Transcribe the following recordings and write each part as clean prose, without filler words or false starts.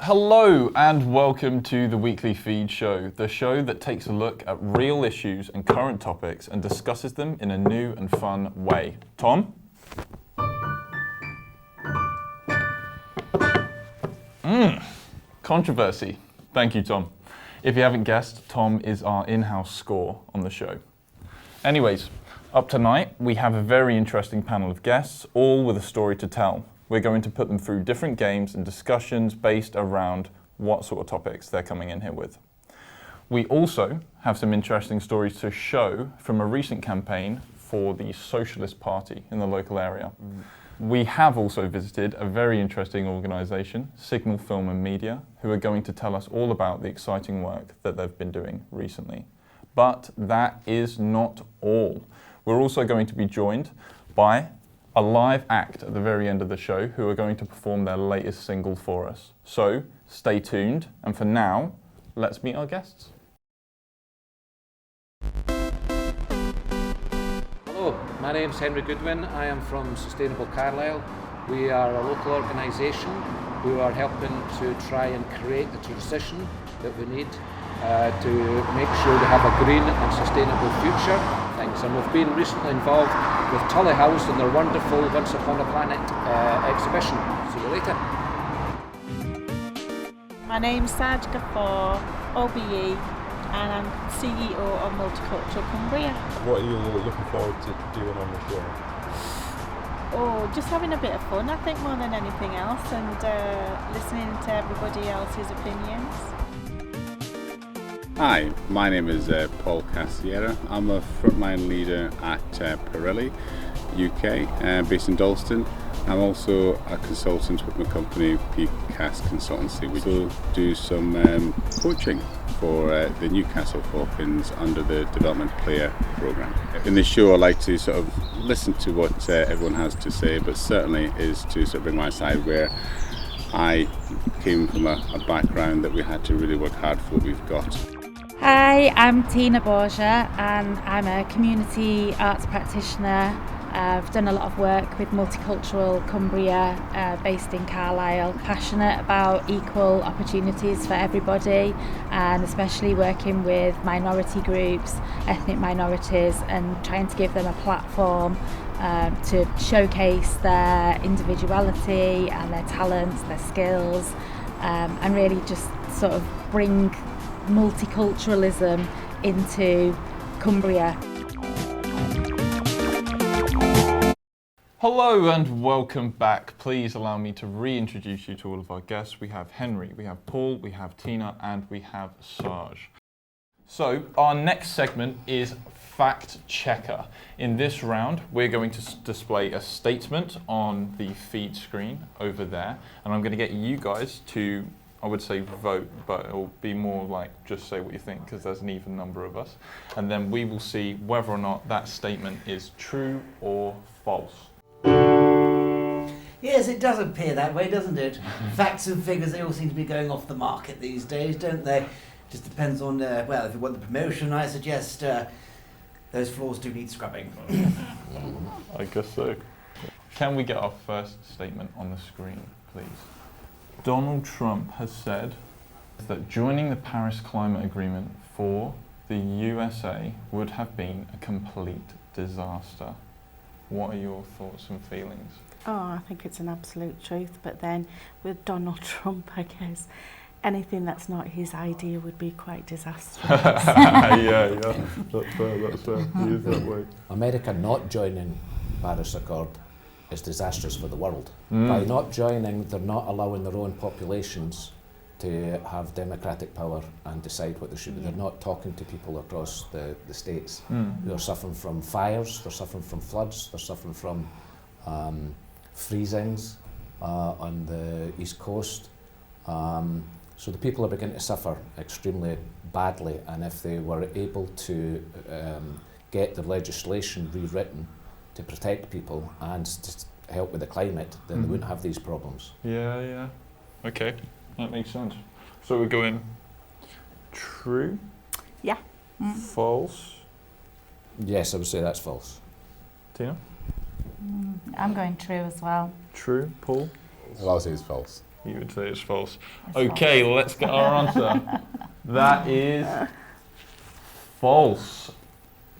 Hello and welcome to the Weekly Feed Show, the show that takes a look at real issues and current topics and discusses them in a new and fun way. Tom? Controversy. Thank you, Tom. If you haven't guessed, Tom is our in-house score on the show. Anyways, up tonight, we have a very interesting panel of guests, all with a story to tell. We're going to put them through different games and discussions based around what sort of topics they're coming in here with. We also have some interesting stories to show from a recent campaign for the Socialist Party in the local area. We have also visited a very interesting organisation, Signal Film and Media, who are going to tell us all about the exciting work that they've been doing recently. But that is not all. We're also going to be joined by a live act at the very end of the show who are going to perform their latest single for us. So stay tuned, and for now, let's meet our guests. Hello, my name's Henry Goodwin. I am from Sustainable Carlisle. We are a local organisation who are helping to try and create the transition that we need to make sure we have a green and sustainable future. And we've been recently involved with Tully House and their wonderful Once Upon a Planet exhibition. See you later. My name's Saj Ghafoor, OBE, and I'm CEO of Multicultural Cumbria. What are you looking forward to doing on the show? Oh, just having a bit of fun, I think, more than anything else, and listening to everybody else's opinions. Hi, my name is Paul Cassiera. I'm a frontline leader at Pirelli UK, based in Dalston. I'm also a consultant with my company, PCAS Consultancy. We will do some coaching for the Newcastle Falcons under the Development Player Programme. In this show I like to sort of listen to what everyone has to say, but certainly is to sort of bring my side where I came from a background that we had to really work hard for what we've got. Hi, I'm Tina Borgia and I'm a community arts practitioner. I've done a lot of work with Multicultural Cumbria, based in Carlisle. Passionate about equal opportunities for everybody, and especially working with minority groups, ethnic minorities, and trying to give them a platform to showcase their individuality and their talents, their skills, and really just sort of bring multiculturalism into Cumbria. Hello and welcome back. Please allow me to reintroduce you to all of our guests. We have Henry, we have Paul, we have Tina, and we have Saj. So our next segment is Fact Checker. In this round, we're going to display a statement on the feed screen over there, and I'm going to get you guys to, I would say vote, but it'll be more like just say what you think because there's an even number of us. And then we will see whether or not that statement is true or false. Yes, it does appear that way, doesn't it? Facts and figures, they all seem to be going off the market these days, don't they? Just depends on, well, if you want the promotion, I suggest those floors do need scrubbing. I guess so. Can we get our first statement on the screen, please? Donald Trump has said that joining the Paris Climate Agreement for the USA would have been a complete disaster. What are your thoughts and feelings? Oh, I think it's an absolute truth, but then with Donald Trump, I guess anything that's not his idea would be quite disastrous. yeah, that's fair, he is that way. America not joining Paris Accord is disastrous for the world. By not joining, they're not allowing their own populations to have democratic power and decide what they should be. They're not talking to people across the states who are suffering from fires, they're suffering from floods, they're suffering from freezings on the east coast. So the people are beginning to suffer extremely badly, and if they were able to get the legislation rewritten to protect people and to help with the climate, then they wouldn't have these problems. Yeah. Okay, that makes sense. So we're going true? Yeah. False? Yes, I would say that's false. Tina? I'm going true as well. True. Paul? Well, I'll say it's false. You would say it's false. It's Okay, let's get our answer. That is false.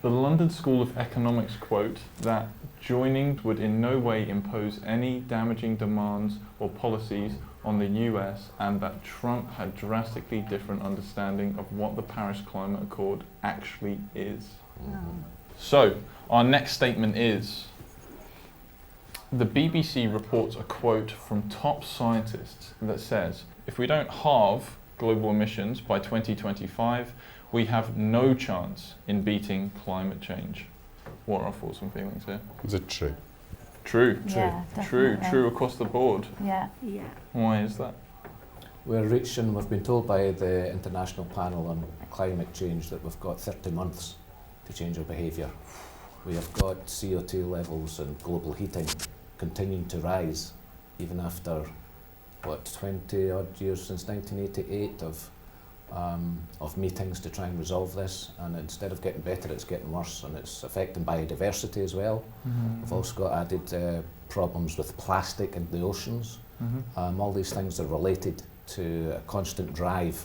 The London School of Economics quote that joining would in no way impose any damaging demands or policies on the US, and that Trump had drastically different understanding of what the Paris Climate Accord actually is. So, our next statement is, the BBC reports a quote from top scientists that says, if we don't halve global emissions by 2025, we have no chance in beating climate change. What are our thoughts and feelings here? Is it true? True. Yeah, True definitely. across the board. Yeah. Yeah. Mm-hmm. Why is that? We've been told by the International Panel on Climate Change that we've got 30 months to change our behaviour. We have got CO2 levels and global heating continuing to rise, even after, 20 odd years since 1988 of meetings to try and resolve this, and instead of getting better, it's getting worse, and it's affecting biodiversity as well. We've also got added problems with plastic in the oceans. All these things are related to a constant drive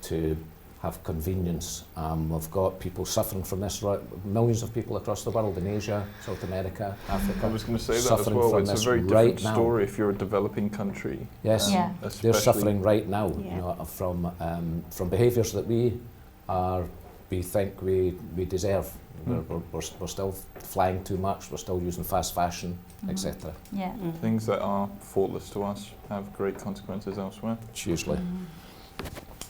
to have convenience. We've got people suffering from this, millions of people across the world, in Asia, South America, Africa. I was going to say that as suffering well. from It's a this very right different now. story if you're a developing country. Yes, Yeah. they're especially- suffering right now, Yeah. you know, from behaviours that we think we deserve. We're still flying too much. We're still using fast fashion, etc. Yeah. Things that are thoughtless to us have great consequences elsewhere. Usually.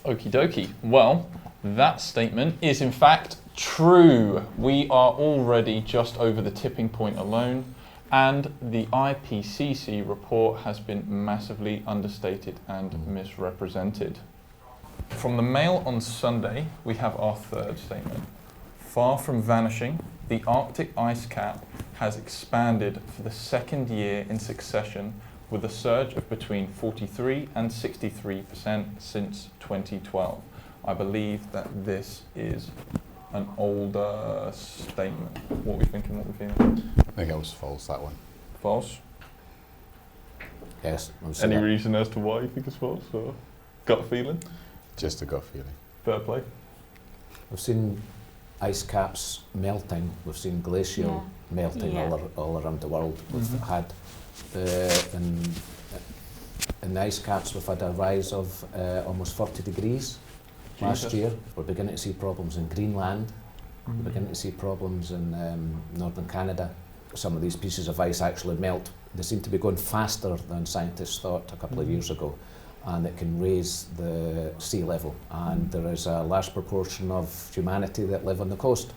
Okie dokie. Well, that statement is in fact true. We are already just over the tipping point alone, and the IPCC report has been massively understated and misrepresented. From the Mail on Sunday, we have our third statement. Far from vanishing, the Arctic ice cap has expanded for the second year in succession, with a surge of between 43 and 63% since 2012. I believe that this is an older statement. What are we thinking, what are we feeling? I think it was false, that one. False? Yes. I would say Any that. reason as to why you think it's false, or gut feeling? Just a gut feeling. Fair play. We've seen ice caps melting. We've seen glacial melting Yeah. all around the world. We've had in the ice caps, we've had a rise of almost 40 degrees last Jesus. year. We're beginning to see problems in Greenland. We're beginning to see problems in northern Canada. Some of these pieces of ice actually melt. They seem to be going faster than scientists thought a couple of years ago, and it can raise the sea level. And there is a large proportion of humanity that live on the coast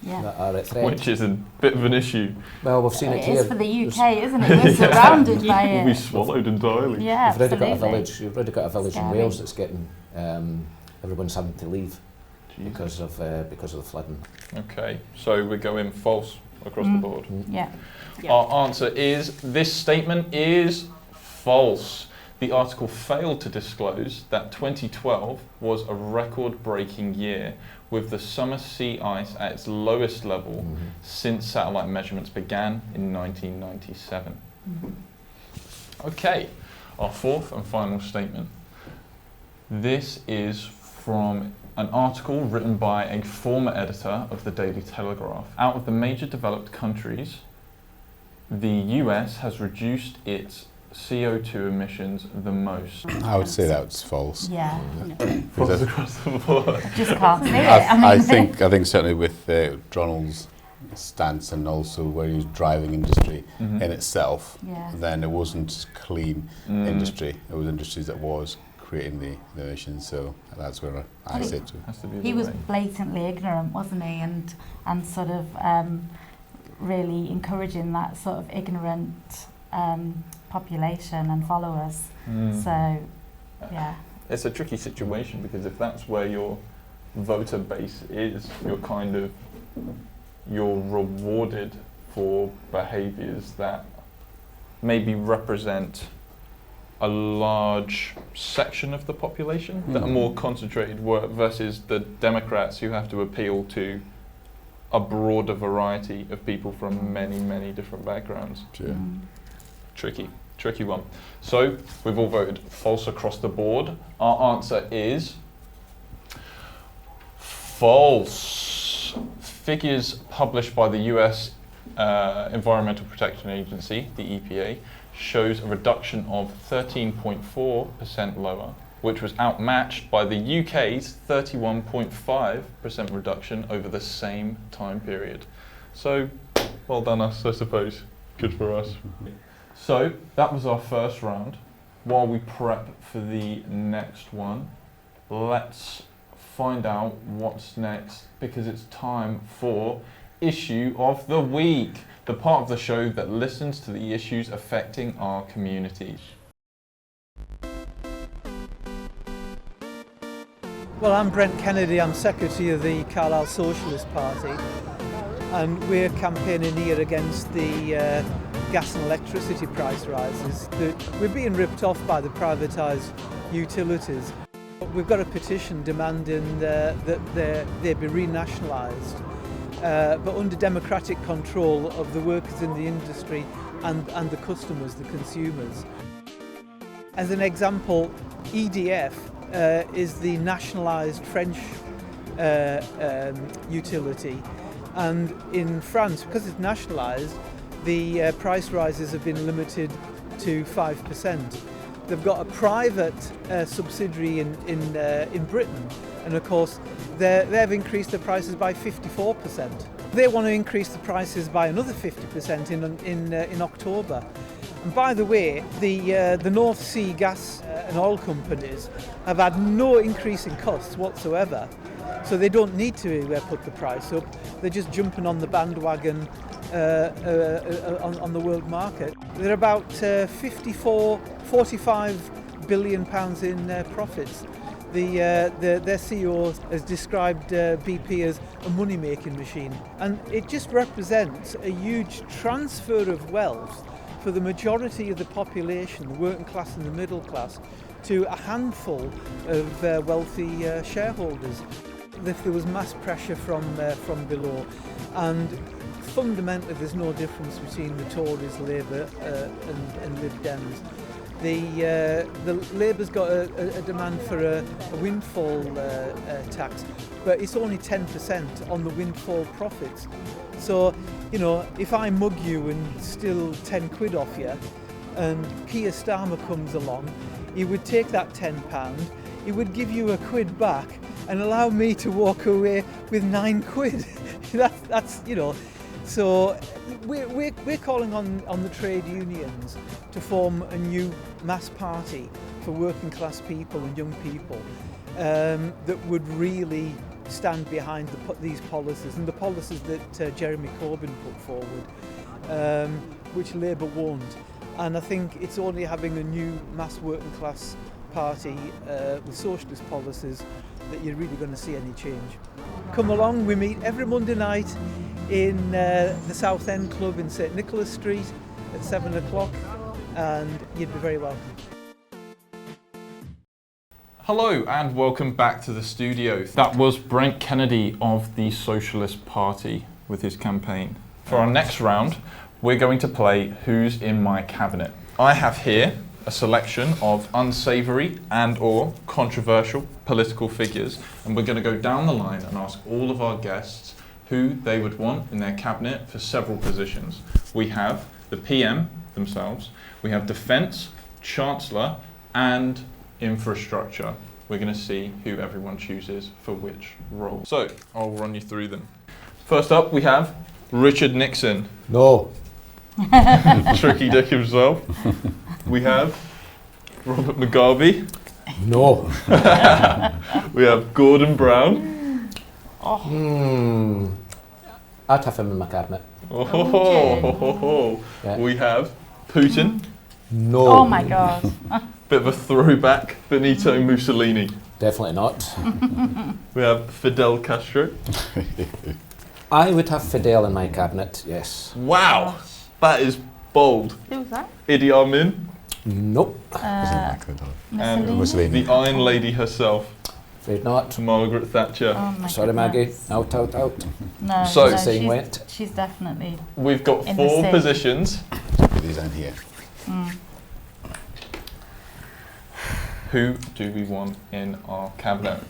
Yeah. that are at threat. Which is a bit of an issue. Well, we've seen it It here. is for the There's- UK, isn't it? We're surrounded by We'll be it. swallowed entirely. Yeah, You've already got a absolutely. village. You've already got a village in Scary. Wales that's getting everyone's having to leave Jesus. because of the flooding. Okay, so we're going false across the board. Yeah. Yeah. Our answer is, this statement is false. The article failed to disclose that 2012 was a record-breaking year, with the summer sea ice at its lowest level since satellite measurements began in 1997. Okay, our fourth and final statement. This is from an article written by a former editor of the Daily Telegraph. Out of the major developed countries, the US has reduced its CO2 emissions the most. I would say that's false. Yeah. False across the board. Just can't see it. I think certainly with Donald's stance, and also where he's driving industry in itself, Yeah. then it wasn't clean industry. It was industries that was creating the emissions. So that's where I sit to. Has to be He the was way. blatantly ignorant, wasn't he? And sort of really encouraging that sort of ignorant population and followers. So, yeah. It's a tricky situation because if that's where your voter base is, you're rewarded for behaviours that maybe represent a large section of the population that are more concentrated versus the Democrats who have to appeal to a broader variety of people from many, many different backgrounds. Yeah. Tricky one. So we've all voted false across the board. Our answer is false. Figures published by the US Environmental Protection Agency, the EPA, shows a reduction of 13.4% lower, which was outmatched by the UK's 31.5% reduction over the same time period. So, well done us, I suppose. Good for us. So, that was our first round. While we prep for the next one, let's find out what's next, because it's time for Issue of the Week, the part of the show that listens to the issues affecting our communities. Well, I'm Brent Kennedy, I'm Secretary of the Carlisle Socialist Party, and we're campaigning here against the gas and electricity price rises. We're being ripped off by the privatised utilities. We've got a petition demanding that they be renationalised, but under democratic control of the workers in the industry and the customers, the consumers. As an example, EDF is the nationalised French utility, and in France, because it's nationalised, the price rises have been limited to 5%. They've got a private subsidiary in Britain, and of course they've increased the prices by 54%. They want to increase the prices by another 50% in October. And by the way, the North Sea gas and oil companies have had no increase in costs whatsoever, so they don't need to put the price up. They're just jumping on the bandwagon on the world market. They're about 45 billion pounds in profits. Their CEO has described BP as a money-making machine, and it just represents a huge transfer of wealth for the majority of the population, the working class and the middle class, to a handful of wealthy shareholders. If there was mass pressure from below, and fundamentally there's no difference between the Tories, Labour and Lib Dems. The Labour's got a demand for a windfall tax, but it's only 10% on the windfall profits. So, you know, if I mug you and steal 10 quid off you, and Keir Starmer comes along, he would take that £10, he would give you a quid back and allow me to walk away with 9 quid. that's you know. So we're calling on the trade unions to form a new mass party for working class people and young people that would really stand behind these policies, and the policies that Jeremy Corbyn put forward, which Labour won't. And I think it's only having a new mass working class party with socialist policies that you're really going to see any change. Come along, we meet every Monday night in the South End Club in St Nicholas Street at 7 o'clock, and you'd be very welcome. Hello and welcome back to the studio. That was Brent Kennedy of the Socialist Party with his campaign. For our next round, we're going to play Who's in My Cabinet. I have here a selection of unsavoury and or controversial political figures, and we're going to go down the line and ask all of our guests who they would want in their cabinet for several positions. We have the PM themselves, we have Defence, Chancellor and Infrastructure. We're going to see who everyone chooses for which role. So, I'll run you through them. First up, we have Richard Nixon. No. Tricky Dick himself. We have Robert Mugabe. No. We have Gordon Brown. I'd have him in my cabinet. Yeah. We have Putin. No. Oh my God. Bit of a throwback, Benito Mussolini. Definitely not. We have Fidel Castro. I would have Fidel in my cabinet, yes. Wow, that is bold. Who was that? Idi Amin. Nope. And Mussolini. the Iron Lady herself. Afraid not. Margaret Thatcher. Oh my Sorry, goodness. Maggie. Out. No, So- no, Saying went. she's definitely. We've got In the 4 same. positions. These down here. Who do we want in our cabinet?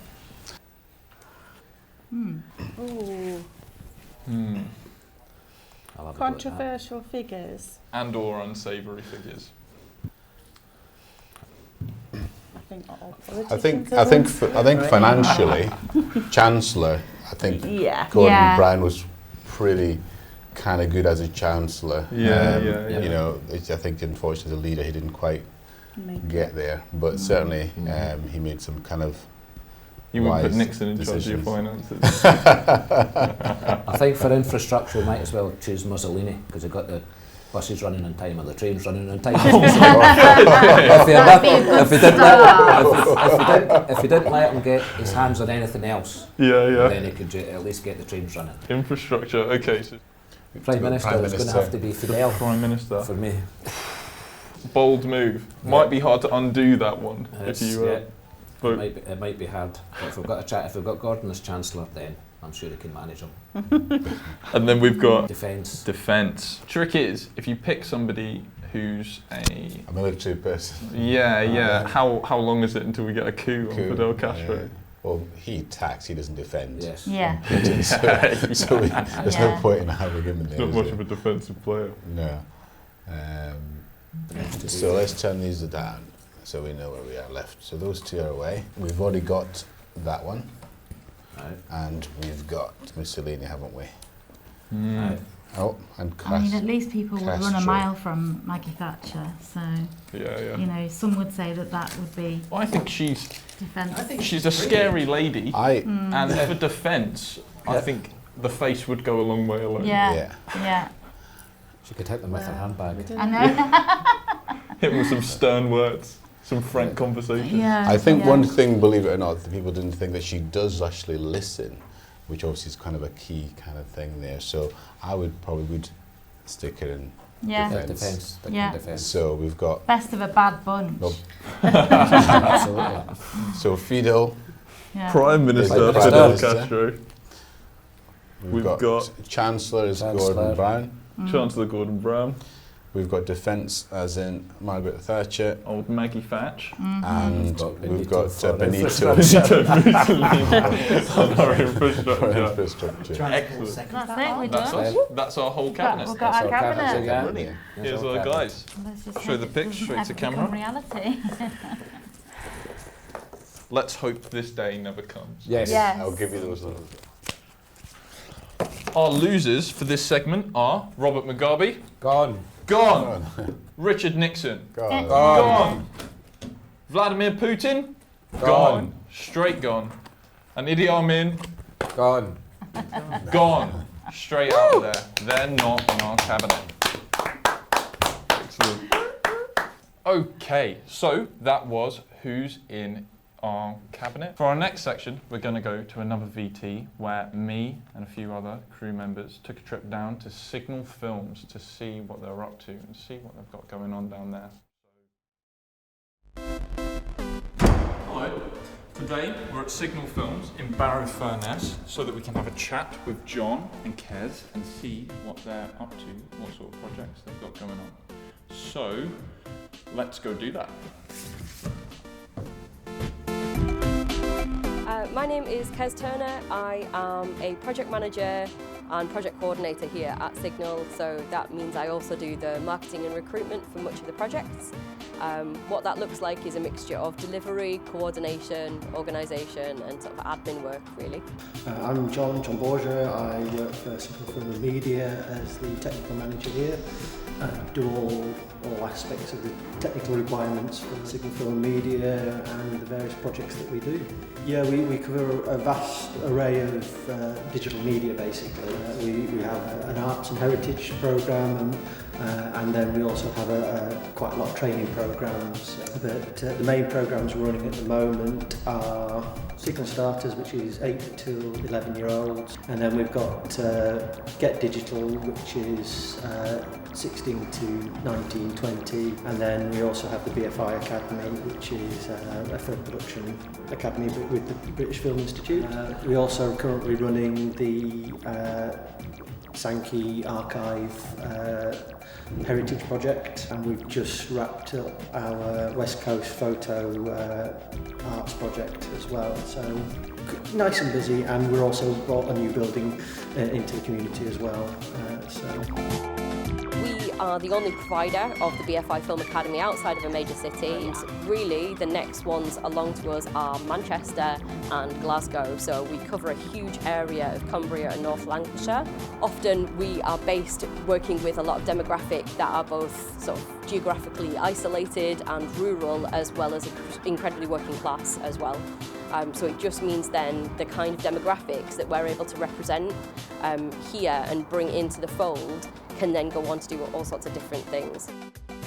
Ooh. I'll have a go at that. Controversial figures. And or unsavoury figures. I think all I think politicians are I think financially, Chancellor. I think Yeah. Gordon Yeah. Brown was pretty kind of good as a Chancellor. Yeah. You know, I think unfortunately the leader he didn't quite get there, but certainly he made some kind of. You would put wise Nixon in charge of your decisions. finances. I think for infrastructure we might as well choose Mussolini because he got the buses running on time or the trains running on time. If he didn't let him get his hands on anything else, then he could at least get the trains running. Infrastructure, okay. So Prime Minister is going to have to be Fidel. Prime Minister. For me. Bold move. Might be hard to undo that one if you. It might be hard. But if we've got Gordon as Chancellor, then I'm sure he can manage him. And then we've got Defence. Trick is, if you pick somebody who's a military person. Yeah. How long is it until we get a coup on Fidel Castro? Well, he attacks, he doesn't defend. Yes. Yeah. So there's no point in having him in there. Not much of a defensive player. No. So let's turn these down so we know where we are left. So those 2 are away. We've already got that one. Right. And we've got Mussolini, haven't we? Right. Oh, and I mean, at least people would run a Castro. mile from Maggie Thatcher, so you know, some would say that would be. I think she's defence. she's a scary lady, and for defence, I think the face would go a long way alone. Yeah. She could hit them with her handbag. I know. Hit with some stern words, some frank conversation. Yeah. I think one thing, believe it or not, that people didn't think that she does actually listen, which obviously is kind of a key kind of thing there. So I would stick her in defence. Defence. So we've got Best of a bad bunch. Absolutely. So Fidel, Prime Minister Prime Fidel Minister. Castro. We've got Chancellor is Gordon Brown. Chancellor Gordon Brown. We've got defence as in Margaret Thatcher. Old Maggie Thatch. And we've got Benito. On our infrastructure. That's our whole cabinet. We've got our cabinet. Here's our guys. Let's just Show the pics straight to camera. Reality. Let's hope this day never comes. Yes. I'll give you those little. Our losers for this segment are Robert Mugabe. Gone. Richard Nixon. Gone. Vladimir Putin. Gone. Straight gone. And Idi Amin. Gone. Gone. Straight out of there. They're not in our cabinet. Excellent. Okay, so that was who's in our cabinet. For our next section, we're going to go to another VT where me and a few other crew members took a trip down to Signal Films to see what they're up to and see what they've got going on down there. Hello. Today we're at Signal Films in Barrow-Furness so that we can have a chat with John and Kez and see what they're up to, what sort of projects they've got going on. So, let's go do that. My name is Kez Turner. I am a project manager and project coordinator here at Signal, so that means I also do the marketing and recruitment for much of the projects. What that looks like is a mixture of delivery, coordination, organisation and sort of admin work really. I'm John Borgia. I work for Signal Film Media as the technical manager here. do all aspects of the technical requirements for Signal Film Media and the various projects that we do. Yeah, we cover a vast array of digital media basically. We have an arts and heritage programme and then we also have quite a lot of training programmes. But the main programmes we're running at the moment are Signal Starters, which is 8 to 11-year-olds, and then we've got Get Digital, which is 16 to 19, 20, and then we also have the BFI Academy, which is a film production academy with the British Film Institute. We also are currently running the Sankey Archive Heritage Project, and we've just wrapped up our West Coast Photo Arts Project as well. So nice and busy, and we're also brought a new building into the community as well. We are the only provider of the BFI Film Academy outside of a major city. And really, the next ones along to us are Manchester and Glasgow. So we cover a huge area of Cumbria and North Lancashire. Often we are based working with a lot of demographic that are both sort of geographically isolated and rural, as well as incredibly working class as well. So it just means then the kind of demographics that we're able to represent here and bring into the fold can then go on to do all sorts of different things.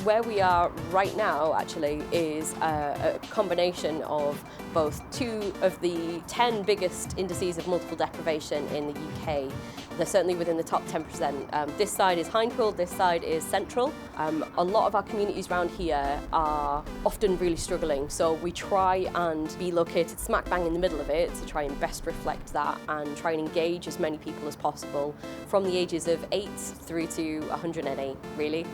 Where we are right now actually is a combination of both 2 of the 10 biggest indices of multiple deprivation in the UK. They're certainly within the top 10%. This side is Hindpool, this side is Central. A lot of our communities around here are often really struggling, so we try and be located smack bang in the middle of it to try and best reflect that and try and engage as many people as possible from the ages of 8 through to 108, really.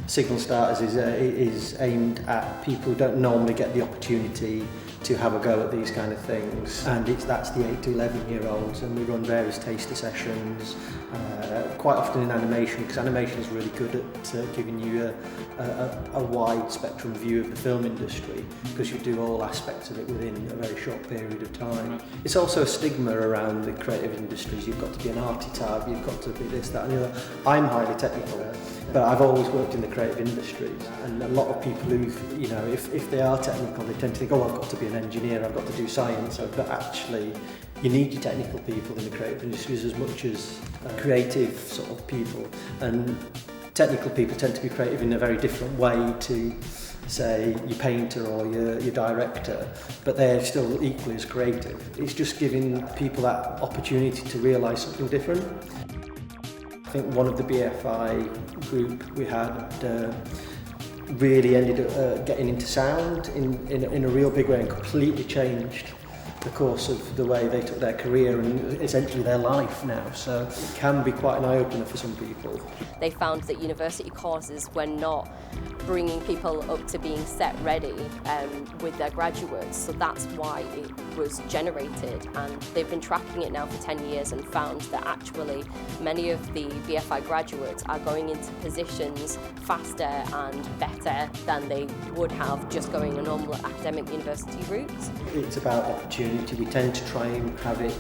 Signal Starters is aimed at people who don't normally get the opportunity to have a go at these kind of things, and that's the 8 to 11-year-olds, and we run various taster sessions, quite often in animation, because animation is really good at giving you a wide spectrum view of the film industry, because you do all aspects of it within a very short period of time. It's also a stigma around the creative industries. You've got to be an arty type, you've got to be this, that and the other. I'm highly technical, but I've always worked in the creative industries, and a lot of people who, you know, if they are technical, they tend to think, oh, I've got to be an engineer, I've got to do science, but actually you need your technical people in the creative industries as much as creative sort of people, and technical people tend to be creative in a very different way to, say, your painter or your director, but they're still equally as creative. It's just giving people that opportunity to realise something different. I think one of the BFI group we had really ended up getting into sound in a real big way and completely changed the course of the way they took their career and essentially their life now. So it can be quite an eye-opener for some people. They found that university courses were not bringing people up to being set ready with their graduates, so that's why it was generated, and they've been tracking it now for 10 years and found that actually many of the BFI graduates are going into positions faster and better than they would have just going a normal academic university route. It's about opportunity. We tend to try and have it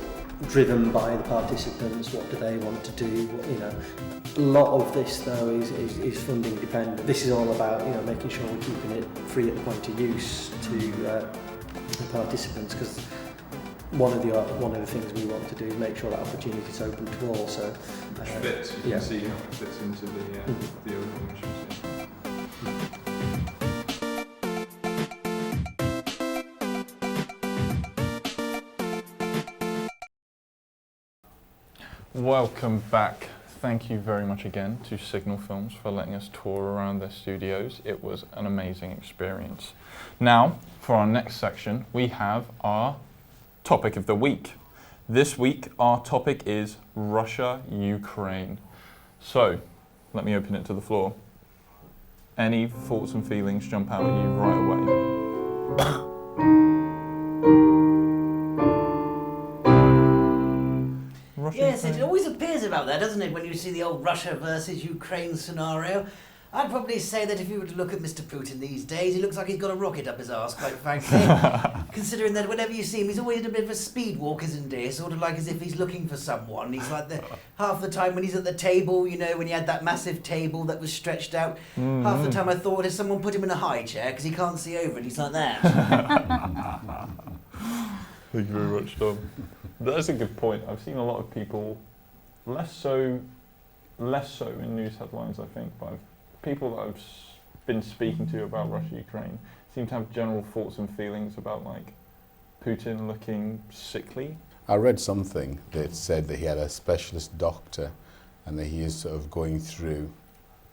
driven by the participants. What do they want to do? You know, a lot of this though is funding dependent. This is all about, you know, making sure we're keeping it free at the point of use to the participants, because one of the things we want to do is make sure that opportunity is open to all. So fits. You can see how it fits into the overall mission. Welcome back. Thank you very much again to Signal Films for letting us tour around their studios. It was an amazing experience. Now, for our next section, we have our topic of the week. This week, our topic is Russia-Ukraine. So, let me open it to the floor. Any thoughts and feelings jump out at you right away? Yes, it always appears about that, doesn't it, when you see the old Russia versus Ukraine scenario. I'd probably say that if you were to look at Mr. Putin these days, he looks like he's got a rocket up his arse, quite frankly. Considering that whenever you see him, he's always in a bit of a speed walk, isn't he? Sort of like as if he's looking for someone. He's like half the time when he's at the table, you know, when he had that massive table that was stretched out, half the time I thought, has someone put him in a high chair because he can't see over it? He's like that. Thank you very much, Tom. That's a good point. I've seen a lot of people, less so in news headlines, I think, but people that I've been speaking to about Russia-Ukraine seem to have general thoughts and feelings about like Putin looking sickly. I read something that said that he had a specialist doctor and that he is sort of going through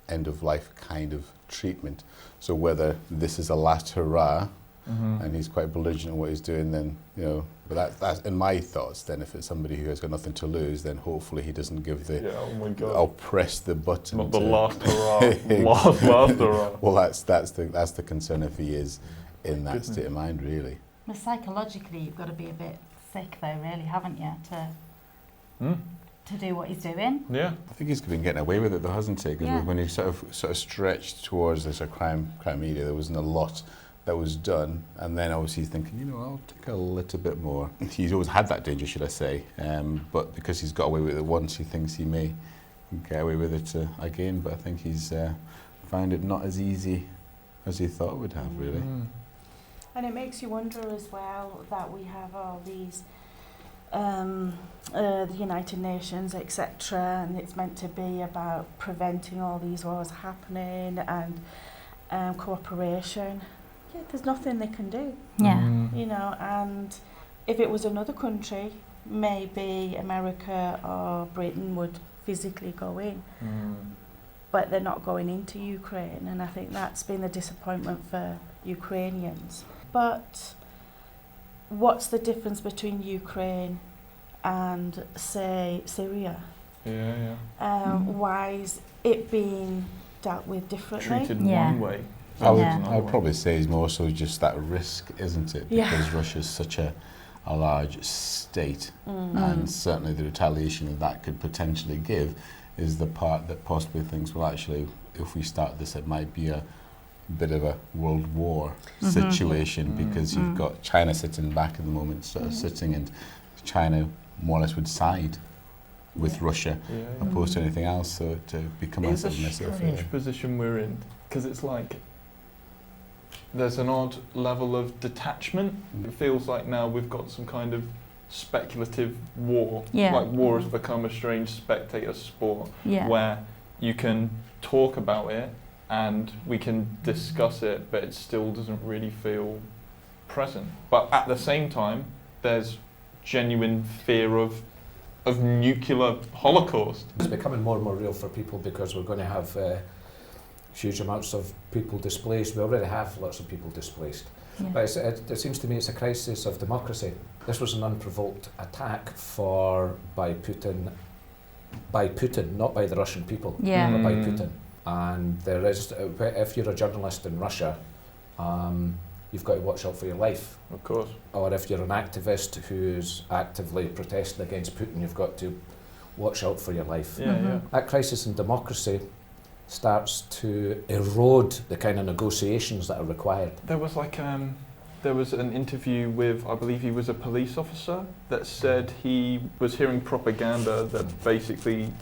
end-of-life kind of treatment. So whether this is a last hurrah and he's quite belligerent in what he's doing, then, you know, but that's in my thoughts. Then if it's somebody who has got nothing to lose, then hopefully he doesn't give the, I'll press the button. Not the last hurrah, last hurrah. Well, that's the concern if he is in that state of mind, really. But psychologically, you've got to be a bit sick, though, really, haven't you, to do what he's doing? Yeah. I think he's been getting away with it, though, hasn't he? Because when he sort of stretched towards this crime media, there wasn't a lot that was done, and then obviously he's thinking, you know, I'll take a little bit more. He's always had that danger, should I say, but because he's got away with it once, he thinks he may get away with it again, but I think he's found it not as easy as he thought it would have, really. And it makes you wonder as well that we have all these the United Nations, etc., and it's meant to be about preventing all these wars happening and cooperation. Yeah, there's nothing they can do. Yeah. You know, and if it was another country, maybe America or Britain would physically go in. But they're not going into Ukraine, and I think that's been a disappointment for Ukrainians. But what's the difference between Ukraine and, say, Syria? Why is it being dealt with differently? Treated one way. I would probably say it's more so just that risk, isn't it? Because Russia's such a large state, and certainly the retaliation that could potentially give is the part that possibly thinks, well, actually, if we start this, it might be a bit of a world war situation, because you've got China sitting back at the moment, sort of sitting, and China more or less would side with Russia opposed to anything else, so to become a strange position we're in, because it's like there's an odd level of detachment. It feels like now we've got some kind of speculative war. Like war has become a strange spectator sport where you can talk about it and we can discuss it, but it still doesn't really feel present. But at the same time, there's genuine fear of nuclear holocaust. It's becoming more and more real for people because we're going to have huge amounts of people displaced. We already have lots of people displaced. But it seems to me it's a crisis of democracy. This was an unprovoked attack by Putin, not by the Russian people, but by Putin. And there is, if you're a journalist in Russia, you've got to watch out for your life. Of course. Or if you're an activist who's actively protesting against Putin, you've got to watch out for your life. That crisis in democracy starts to erode the kind of negotiations that are required. There was like there was an interview with, I believe he was a police officer, that said he was hearing propaganda that basically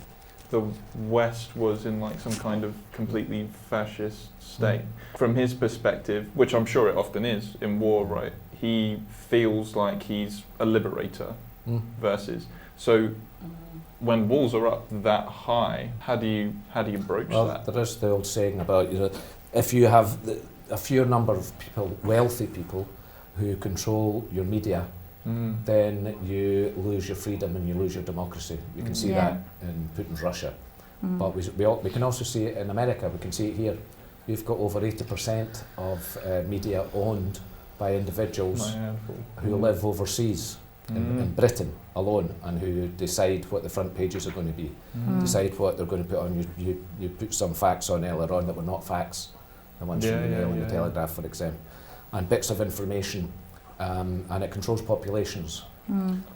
the West was in like some kind of completely fascist state. From his perspective, which I'm sure it often is in war, right? He feels like he's a liberator versus. So when walls are up that high, how do you broach that? There is the old saying about, you know, if you have a few number of people, wealthy people, who control your media, then you lose your freedom and you lose your democracy. You can see that in Putin's Russia. But we can also see it in America. We can see it here. We've got over 80% of media owned by individuals who live overseas. In Britain alone, and who decide what the front pages are going to be, decide what they're going to put on. You put some facts on earlier on that were not facts, the ones from the Mail and the Telegraph, for example, and bits of information, and it controls populations.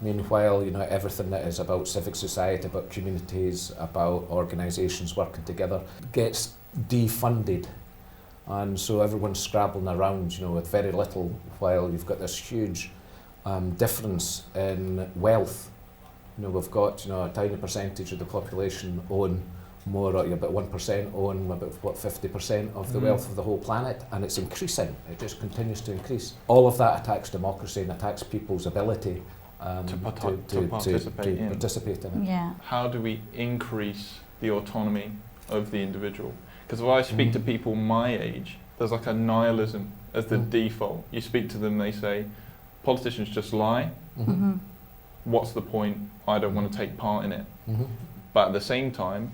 Meanwhile, you know, everything that is about civic society, about communities, about organisations working together gets defunded. And so everyone's scrabbling around, you know, with very little, while you've got this huge difference in wealth. You know, we've got, you know, a tiny percentage of the population own more, or about 1% own about, what, 50% of the wealth of the whole planet, and it's increasing. It just continues to increase. All of that attacks democracy and attacks people's ability to participate in it. Yeah. How do we increase the autonomy of the individual? Because if I speak to people my age, there's like a nihilism as the default. You speak to them, they say, politicians just lie. What's the point? I don't want to take part in it. But at the same time,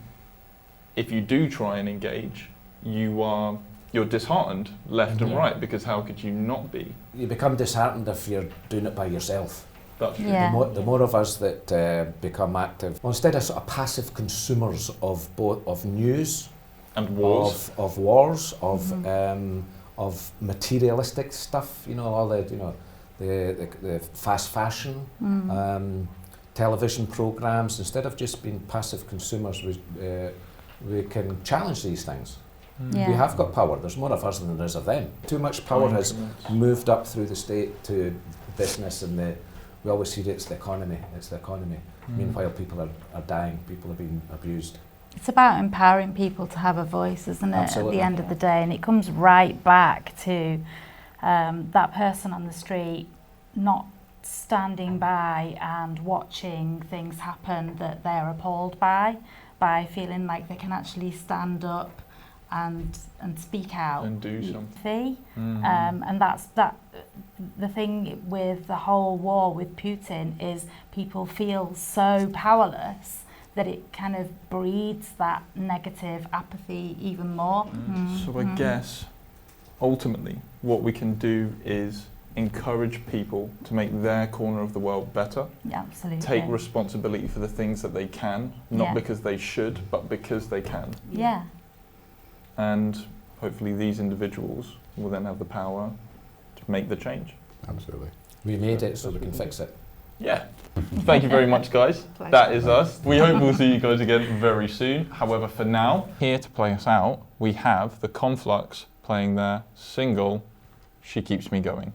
if you do try and engage, you're disheartened left and right, because how could you not be? You become disheartened if you're doing it by yourself. That's true. The more of us that become active, well, instead of sort of passive consumers of news and wars, of wars, of materialistic stuff, you know, all the, you know, the fast fashion, television programs. Instead of just being passive consumers, we can challenge these things. We have got power. There's more of us than there is of them. Too much power has moved up through the state to business, and we always see it's the economy. It's the economy. Meanwhile, people are dying. People are being abused. It's about empowering people to have a voice, isn't it? Absolutely. At the end of the day, and it comes right back to that person on the street not standing by and watching things happen that they're appalled by feeling like they can actually stand up and speak out and do something. And that's the thing with the whole war with Putin, is people feel so powerless that it kind of breeds that negative apathy even more. So I guess ultimately what we can do is encourage people to make their corner of the world better. Yeah, absolutely. Take responsibility for the things that they can, not because they should, but because they can. Yeah. And hopefully these individuals will then have the power to make the change. Absolutely. We made it, so we can fix it. Yeah. Thank you very much, guys. That is us. We hope we'll see you guys again very soon. However, for now, here to play us out, we have the Conflux playing their single, She Keeps Me Going.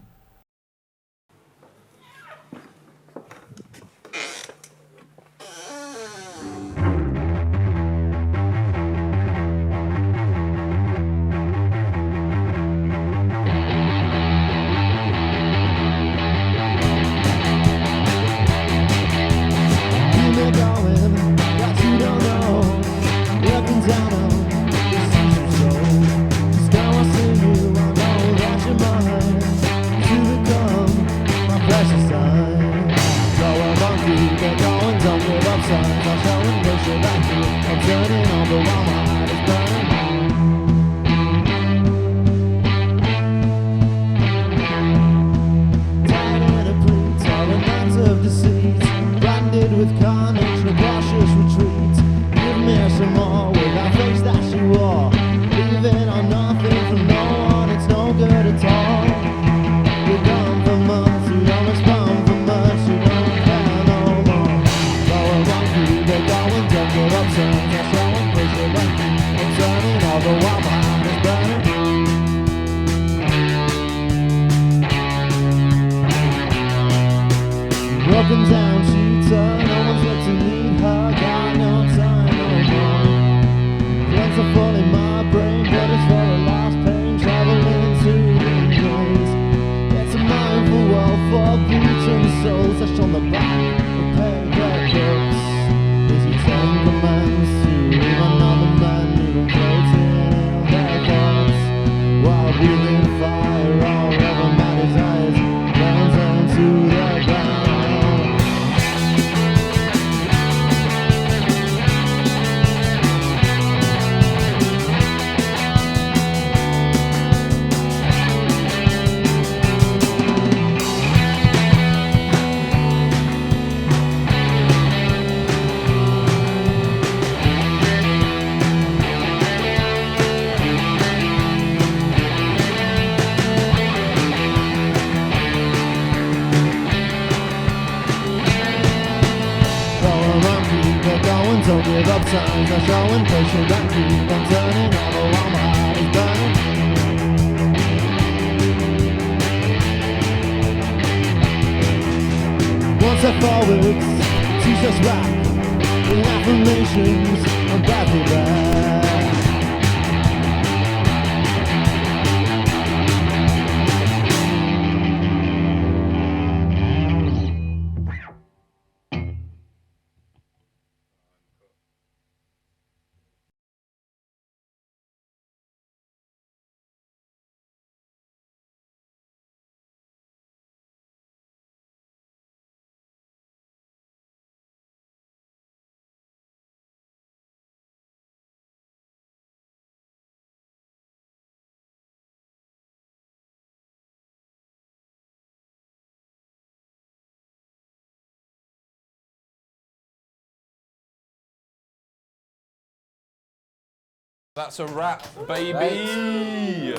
Don't give up, son. That's how I'm pushing. give up signs, I show and push it and keep on turning, although all my heart is burning. One step forwards, two steps back, in affirmations and battle back. That's a wrap, baby!